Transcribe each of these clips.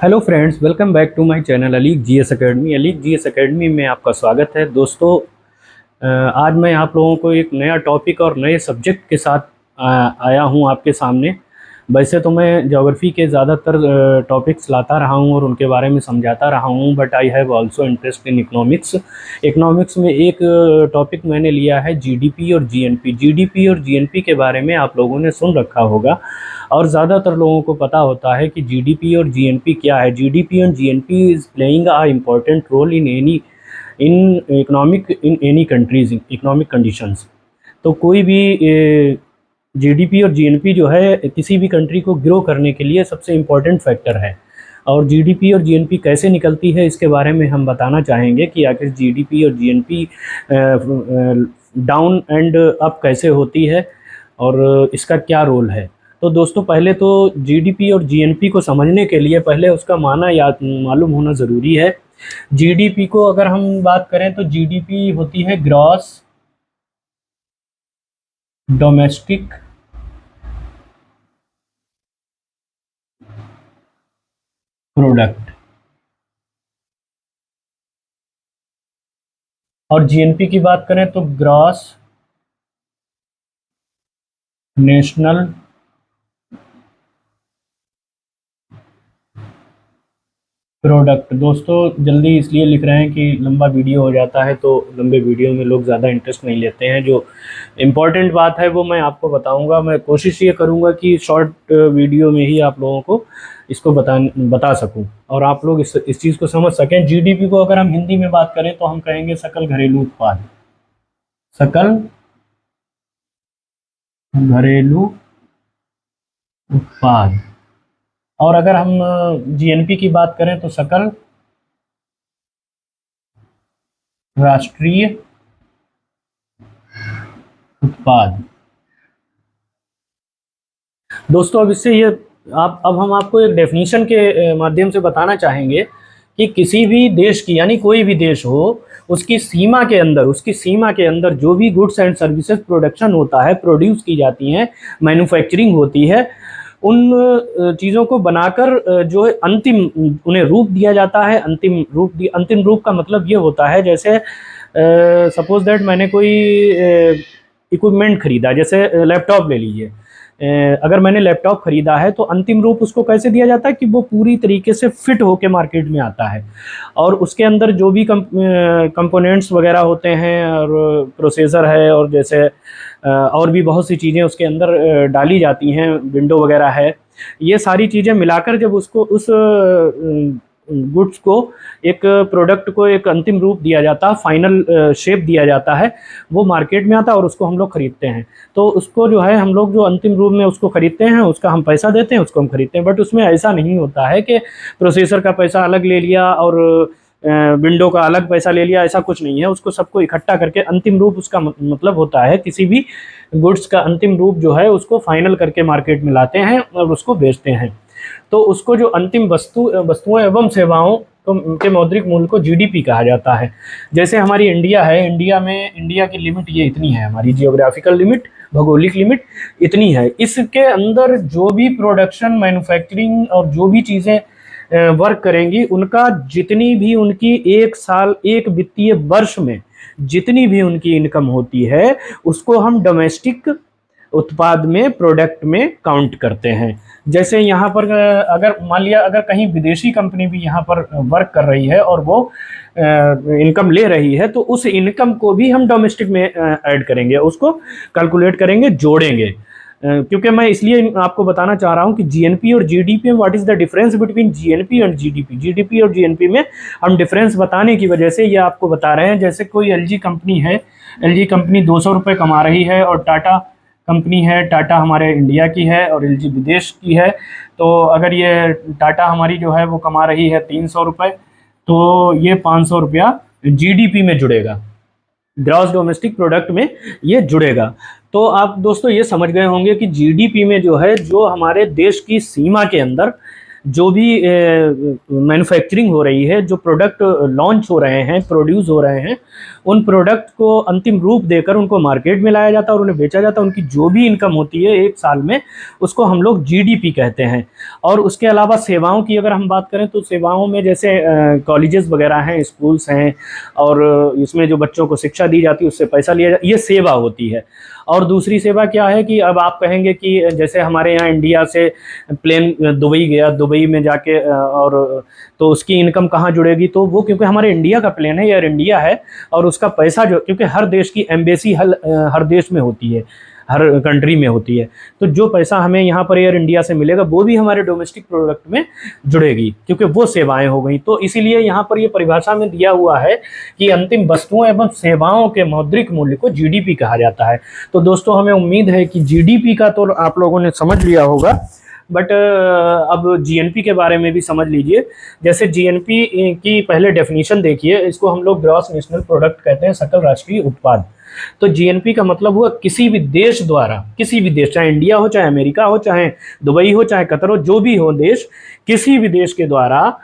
Hello friends, welcome back to my channel Aleek GS academy. Aleek GS academy में आपका स्वागत है। दोस्तों, आज मैं आप लोगों को एक नया टॉपिक और नए सब्जेक्ट के साथ आया हूं आपके सामने। वैसे तो मैं ज्योग्राफी के ज़्यादातर टॉपिक्स लाता रहा हूं और उनके बारे में समझाता रहा हूं, but I have also interest in economics. Economics में एक टॉपिक मैंने लिया है जीडीपी और जीएनपी। जीडीपी और जीएनपी के बारे में आप लोगों ने सुन रखा होगा और ज़्यादातर लोगों को पता होता है कि जीडीपी और जीएनपी क्या है। GDP and GNP is playing a important role in any country's economic conditions. तो कोई भी जीडीपी और जीएनपी जो है किसी भी कंट्री को ग्रो करने के लिए सबसे इम्पोर्टेंट फैक्टर है। और जीडीपी और जीएनपी कैसे निकलती है इसके बारे में हम बताना चाहेंगे कि आखिर जीडीपी और जीएनपी डाउन एंड अप कैसे होती है और इसका क्या रोल है। तो दोस्तों, पहले तो जीडीपी और जीएनपी को समझने के लिए पहले उसका माना याद मालूम होना ज़रूरी है। जीडीपी को अगर हम बात करें तो जीडीपी होती है ग्रॉस डोमेस्टिक प्रोडक्ट, और जीएनपी की बात करें तो ग्रॉस नेशनल प्रोडक्ट। दोस्तों, जल्दी इसलिए लिख रहे हैं कि लंबा वीडियो हो जाता है, तो लंबे वीडियो में लोग ज़्यादा इंटरेस्ट नहीं लेते हैं। जो इम्पोर्टेंट बात है वो मैं आपको बताऊंगा। मैं कोशिश ये करूंगा कि शॉर्ट वीडियो में ही आप लोगों को इसको बता सकूं और आप लोग इस चीज़ को समझ सकें। जीडीपी को अगर हम हिंदी में बात करें तो हम कहेंगे सकल घरेलू उत्पाद। सकल घरेलू उत्पाद। और अगर हम जीएनपी की बात करें तो सकल राष्ट्रीय उत्पाद। दोस्तों, अब इससे ये अब हम आपको एक डेफिनेशन के माध्यम से बताना चाहेंगे कि किसी भी देश की, यानी कोई भी देश हो, उसकी सीमा के अंदर जो भी गुड्स एंड सर्विसेज प्रोडक्शन होता है, प्रोड्यूस की जाती हैं, मैन्युफैक्चरिंग होती है, उन चीज़ों को बनाकर जो है अंतिम उन्हें रूप दिया जाता है। अंतिम रूप का मतलब ये होता है, जैसे सपोज दैट मैंने कोई इक्विपमेंट खरीदा, जैसे लैपटॉप ले लीजिए। अगर मैंने लैपटॉप खरीदा है तो अंतिम रूप उसको कैसे दिया जाता है कि वो पूरी तरीके से फिट होके मार्केट में आता है और उसके अंदर जो भी कंपोनेंट्स वगैरह होते हैं और प्रोसेसर है और जैसे और भी बहुत सी चीज़ें उसके अंदर डाली जाती हैं, विंडो वगैरह है, ये सारी चीज़ें मिलाकर जब उसको उस गुड्स को, एक प्रोडक्ट को एक अंतिम रूप दिया जाता है, फाइनल शेप दिया जाता है, वो मार्केट में आता है और उसको हम लोग खरीदते हैं। तो उसको जो है हम लोग जो अंतिम रूप में उसको खरीदते हैं, उसका हम पैसा देते हैं, उसको हम खरीदते हैं। बट उसमें ऐसा नहीं होता है कि प्रोसेसर का पैसा अलग ले लिया और विंडो का अलग पैसा ले लिया, ऐसा कुछ नहीं है। उसको सबको इकट्ठा करके अंतिम रूप, उसका मतलब होता है किसी भी गुड्स का अंतिम रूप जो है उसको फाइनल करके मार्केट में लाते हैं और उसको बेचते हैं। तो उसको जो अंतिम वस्तुएं एवं सेवाओं के मौद्रिक मूल्य को जीडीपी कहा जाता है। जैसे हमारी इंडिया है, इंडिया की लिमिट ये इतनी है, हमारी जियोग्राफिकल लिमिट, भौगोलिक लिमिट इतनी है। इसके अंदर जो भी प्रोडक्शन, मैन्युफैक्चरिंग और जो भी चीज़ें वर्क करेंगी, उनका जितनी भी उनकी एक वित्तीय वर्ष में जितनी भी उनकी इनकम होती है, उसको हम डोमेस्टिक उत्पाद में, प्रोडक्ट में काउंट करते हैं। जैसे यहाँ पर अगर मान लिया अगर कहीं विदेशी कंपनी भी यहाँ पर वर्क कर रही है और वो इनकम ले रही है, तो उस इनकम को भी हम डोमेस्टिक में ऐड करेंगे, उसको कैलकुलेट करेंगे, जोड़ेंगे। क्योंकि मैं इसलिए आपको बताना चाह रहा हूँ कि जीएनपी और जीडीपी में what is the difference between GNP and GDP. GDP और जीएनपी में हम डिफरेंस बताने की वजह से ये आपको बता रहे हैं। जैसे कोई एलजी कंपनी है, एलजी कंपनी 200 रुपये कमा रही है और टाटा कंपनी है, टाटा हमारे इंडिया की है और एलजी विदेश की है। तो अगर ये टाटा हमारी जो है वो कमा रही है 300 रुपये, तो ये 500 रुपया जीडीपी में जुड़ेगा, ग्रॉस डोमेस्टिक प्रोडक्ट में ये जुड़ेगा। तो आप दोस्तों ये समझ गए होंगे कि जीडीपी में जो है, जो हमारे देश की सीमा के अंदर जो भी मैन्युफैक्चरिंग हो रही है, जो प्रोडक्ट लॉन्च हो रहे हैं, प्रोड्यूस हो रहे हैं, उन प्रोडक्ट को अंतिम रूप देकर उनको मार्केट में लाया जाता है और उन्हें बेचा जाता है। उनकी जो भी इनकम होती है एक साल में, उसको हम लोग जीडीपी कहते हैं। और उसके अलावा सेवाओं की अगर हम बात करें तो सेवाओं में जैसे कॉलेजेस वगैरह हैं, स्कूल्स हैं, और इसमें जो बच्चों को शिक्षा दी जाती है उससे पैसा लिया जाता है, ये सेवा होती है। और दूसरी सेवा क्या है कि अब आप कहेंगे कि जैसे हमारे यहाँ इंडिया से प्लेन दुबई गया, दुबई में जाके और तो उसकी इनकम कहाँ जुड़ेगी, तो वो क्योंकि हमारे इंडिया का प्लेन है, एयर इंडिया है, और उसका पैसा जो, क्योंकि हर देश की एम्बेसी हर देश में होती है, हर कंट्री में होती है, तो जो पैसा हमें यहाँ पर एयर इंडिया से मिलेगा वो भी हमारे डोमेस्टिक प्रोडक्ट में जुड़ेगी, क्योंकि वो सेवाएं हो गई। तो इसीलिए यहाँ पर ये परिभाषा में दिया हुआ है कि अंतिम वस्तुओं एवं सेवाओं के मौद्रिक मूल्य को जीडीपी कहा जाता है। तो दोस्तों हमें उम्मीद है कि जीडीपी का तो आप लोगों ने समझ लिया होगा, बट अब जीएनपी के बारे में भी समझ लीजिए। जैसे जीएनपी की पहले डेफिनेशन देखिए, इसको हम लोग ग्रॉस नेशनल प्रोडक्ट कहते हैं, सकल राष्ट्रीय उत्पाद। तो जीएनपी का मतलब हुआ किसी भी देश द्वारा, किसी भी देश, चाहे इंडिया हो, चाहे अमेरिका हो, चाहे दुबई हो, चाहे कतर हो, जो भी हो देश, किसी भी देश के द्वारा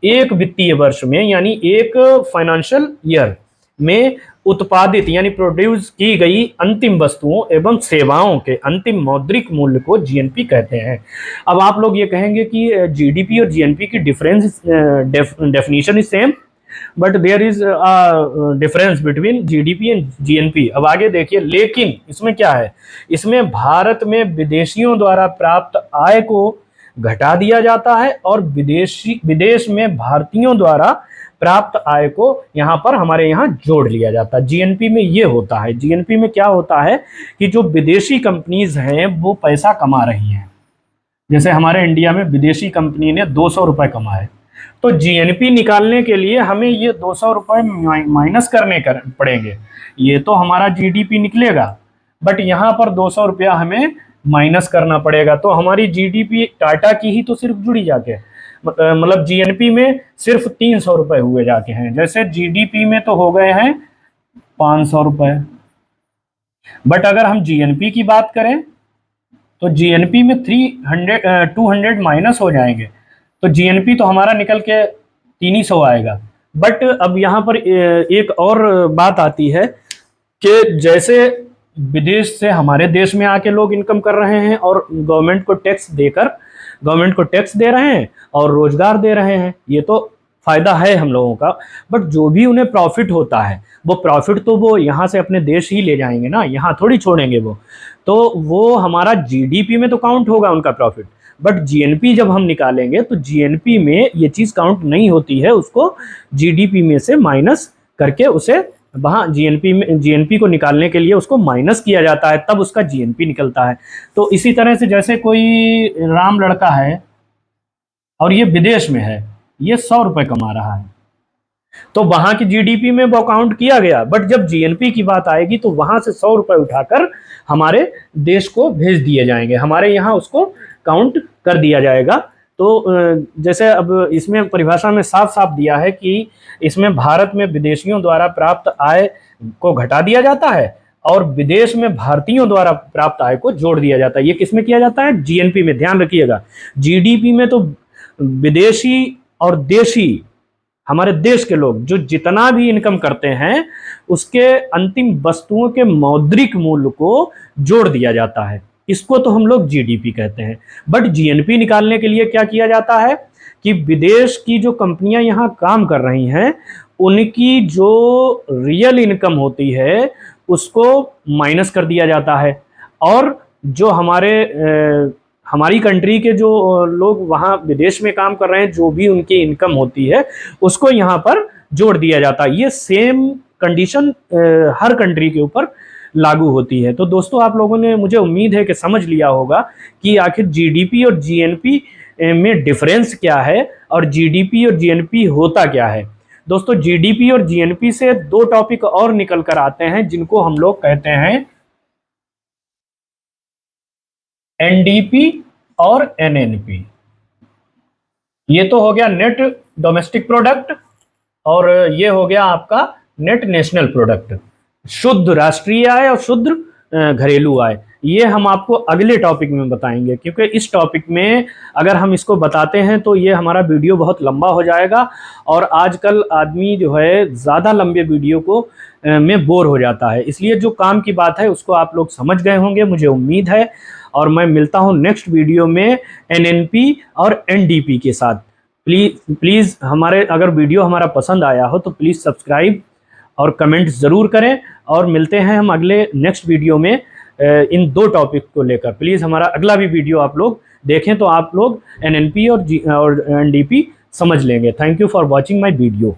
एक वित्तीय वर्ष में यानी एक फाइनेंशियल ईयर में उत्पादित यानी प्रोड्यूस की गई अंतिम वस्तुओं एवं सेवाओं के अंतिम मौद्रिक मूल्य को जीएनपी कहते हैं। अब आप लोग ये कहेंगे कि जीडीपी और जीएनपी की difference definition is same, but there is difference between GDP and GNP. अब आगे देखिए, लेकिन इसमें क्या है, इसमें भारत में विदेशियों द्वारा प्राप्त आय को घटा दिया जाता है और विदेश में भारतीयों द्वारा प्राप्त आय को यहाँ पर हमारे यहाँ जोड़ लिया जाता है। जीएनपी में ये होता है, जीएनपी में क्या होता है कि जो विदेशी कंपनीज हैं वो पैसा कमा रही हैं, जैसे हमारे इंडिया में विदेशी कंपनी ने 200 रुपये कमाए, तो जीएनपी निकालने के लिए हमें ये 200 रुपये माइनस करने पड़ेंगे। ये तो हमारा जीडीपी निकलेगा, बट यहाँ पर 200 रुपया हमें माइनस करना पड़ेगा। तो हमारी जीडीपी टाटा की ही तो सिर्फ जुड़ी जाके, मतलब जीएनपी में सिर्फ 300 रुपये हुए जाके हैं, जैसे जीडीपी में तो हो गए हैं 500 रुपये। बट अगर हम जीएनपी की बात करें तो जीएनपी में 200 माइनस हो जाएंगे, तो जीएनपी तो हमारा निकल के 300 आएगा। बट अब यहाँ पर एक और बात आती है कि जैसे विदेश से हमारे देश में आके लोग इनकम कर रहे हैं और गवर्नमेंट को टैक्स दे रहे हैं और रोजगार दे रहे हैं, ये तो फायदा है हम लोगों का। बट जो भी उन्हें प्रॉफिट होता है वो प्रॉफिट तो वो यहाँ से अपने देश ही ले जाएंगे ना, यहाँ थोड़ी छोड़ेंगे वो, तो वो हमारा जीडीपी में तो काउंट होगा उनका प्रॉफिट। बट जीएनपी जब हम निकालेंगे तो जीएनपी में ये चीज़ काउंट नहीं होती है, उसको जीडीपी में से माइनस करके उसे वहाँ जीएनपी को निकालने के लिए उसको माइनस किया जाता है, तब उसका जीएनपी निकलता है। तो इसी तरह से जैसे कोई राम लड़का है और ये विदेश में है, ये 100 रुपये कमा रहा है, तो वहां की जीडीपी में वो काउंट किया गया, बट जब जीएनपी की बात आएगी तो वहां से 100 रुपये उठाकर हमारे देश को भेज दिए जाएंगे, हमारे यहाँ उसको काउंट कर दिया जाएगा। तो जैसे अब इसमें परिभाषा में साफ साफ दिया है कि इसमें भारत में विदेशियों द्वारा प्राप्त आय को घटा दिया जाता है और विदेश में भारतीयों द्वारा प्राप्त आय को जोड़ दिया जाता है। ये किसमें किया जाता है? जीएनपी में। ध्यान रखिएगा, जीडीपी में तो विदेशी और देशी हमारे देश के लोग जो जितना भी इनकम करते हैं उसके अंतिम वस्तुओं के मौद्रिक मूल्य को जोड़ दिया जाता है, इसको तो हम लोग जीडीपी कहते हैं। बट जीएनपी निकालने के लिए क्या किया जाता है कि विदेश की जो कंपनियां यहाँ काम कर रही हैं उनकी जो रियल इनकम होती है उसको माइनस कर दिया जाता है, और जो हमारी कंट्री के जो लोग वहाँ विदेश में काम कर रहे हैं जो भी उनकी इनकम होती है उसको यहाँ पर जोड़ दिया जाता है। ये सेम कंडीशन हर कंट्री के ऊपर लागू होती है। तो दोस्तों आप लोगों ने, मुझे उम्मीद है कि समझ लिया होगा कि आखिर जीडीपी और जीएनपी में डिफरेंस क्या है और जीडीपी और जीएनपी होता क्या है। दोस्तों जीडीपी और जीएनपी से दो टॉपिक और निकल कर आते हैं जिनको हम लोग कहते हैं एनडीपी और एनएनपी। ये तो हो गया नेट डोमेस्टिक प्रोडक्ट और ये हो गया आपका नेट नेशनल प्रोडक्ट, शुद्ध राष्ट्रीय आय और शुद्ध घरेलू आय। ये हम आपको अगले टॉपिक में बताएंगे, क्योंकि इस टॉपिक में अगर हम इसको बताते हैं तो ये हमारा वीडियो बहुत लंबा हो जाएगा, और आजकल आदमी जो है ज़्यादा लंबे वीडियो को में बोर हो जाता है। इसलिए जो काम की बात है उसको आप लोग समझ गए होंगे, मुझे उम्मीद है। और मैं मिलता हूँ नेक्स्ट वीडियो में एनएनपी और एनडीपी के साथ। प्लीज़ हमारे अगर वीडियो हमारा पसंद आया हो तो प्लीज़ सब्सक्राइब और कमेंट ज़रूर करें, और मिलते हैं हम अगले नेक्स्ट वीडियो में इन 2 टॉपिक को लेकर। प्लीज़ हमारा अगला भी वीडियो आप लोग देखें तो आप लोग एनएनपी और एनडीपी समझ लेंगे। Thank you for watching my video.